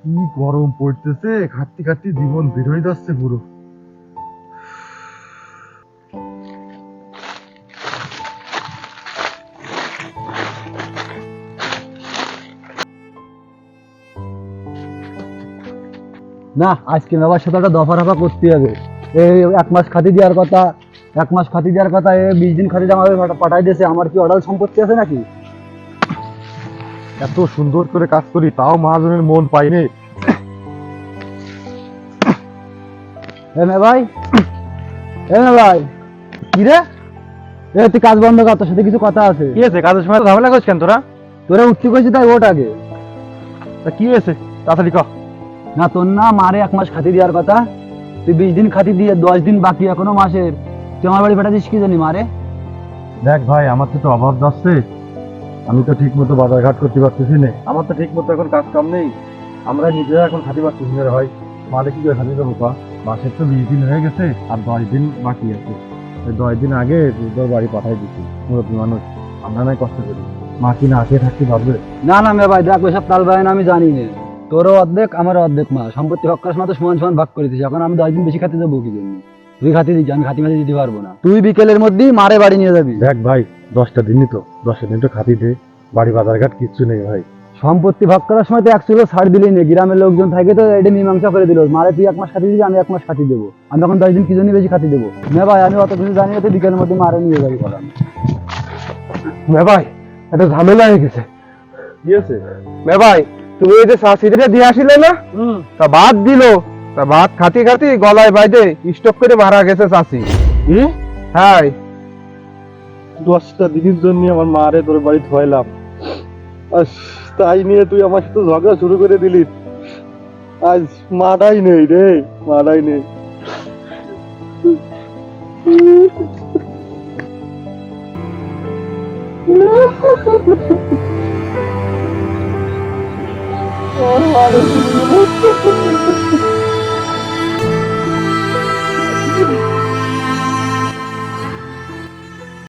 কি গরম পড়তেছে, খাটতে খাটতে জীবন বের হয়ে যাচ্ছে পুরো। না, আজকে বাবার সাথে একটা দফা রফা করতে হবে। এই 1 মাস খাতি দেওয়ার কথা, 1 মাস খাতি দেওয়ার কথা, 20 দিন খাতি আমাদের পাঠাই দিয়েছে। আমার কি অডাল সম্পত্তি আছে নাকি? এত সুন্দর করে কাজ করি তাও মহাজনের মন পাইনি। মে ভাই, মে ভাই, কি রে? তুই কাজ বন্ধ কর, তোর সাথে কিছু কথা আছে। কি হয়েছে? কাজের সময় তো ঝামেলা করছিস কেন তোরা? তোরা উঠতে কইছি তাই ওঠ আগে। তা কি হয়েছে তাড়াতাড়ি ক। না, তোর না মারে 1 মাস খাতি দেওয়ার কথা, তুই 20 দিন খাতি দিয়ে 10 দিন বাকি এখনো মাসের, তুই আমার বাড়ি পাঠাচ্ছিস কি জানি মারে? দেখ ভাই, আমার তো অভাব যাচ্ছে, আমি তো ঠিক মতো বাজার ঘাট করতে পারতেছি না, আমার তো ঠিক মতো এখন কাজ কাম নেই, আমরা নিজেরা এখন খাতি পারতেছি না রে ভাই। মালে কি করে খাতি দেবো পা? মাসের তো 20 দিন হয়ে গেছে আর 10 দিন বাকি আছে। 10 দিন আগে তোর বাড়ি পাঠাই দিচ্ছি, মুরব্বী মানুষ, আমরা নাই কষ্ট করি, মা কি না আসে থাকতে ভাববে? না না মে ভাই, দেখ ওইসব তাল বায়না আমি জানি না। তোরও অর্ধেক আমারও অর্ধেক, মা সম্পত্তি ভাগ করার সময় তো সমান সমান ভাগ করে দিচ্ছি। এখন আমি 10 দিন বেশি খাতে দেবো কি জন্য? তুই খাতি দিচ্ছি, আমি খাতি মাতি দিতে পারবো না। তুই বিকেলের মধ্যেই মারে বাড়ি নিয়ে যাবি। দেখ ভাই, 10টা দিনই তো, 10টা দিন তো খাতি দে, বাড়ি বাজার ঘাট কিচ্ছু নেই ভাই। সম্পত্তি ভাগ করার সময় তো 1 কিলো ছাড় দিলেই নেই, গ্রামের লোকজন থাকে তো এটা মীমাংসা করে দিল। মারে তুই 1 মাস খাতি দিবি, আমি 1 মাস খাতি দেবো। আমি এখন 10 দিন কি জন্য বেশি খাতি দেবো? মে ভাই, আমি অত কিছু জানি না, তুই বিকেলের মধ্যে মারে নিয়ে যাবি বলাম। ভাই, একটা ঝামেলা হয়ে গেছে। কি আছে? ভাই, তুমি এই যে চাষিটা দিয়ে আসলে না, তা ভাত দিল, তা ভাত খাতি খাতি গলায় বাইদে স্টক করে মারা গেছে চাষি। হ্যাঁ, 10টা দিনের জন্য আমার মারে তোর বাড়ি ধোয়াইলাম, আর তাই নিয়ে তুই আমার সাথে ঝগড়া শুরু করে দিলি। আজ মারাই নেই রে, মারাই নেই।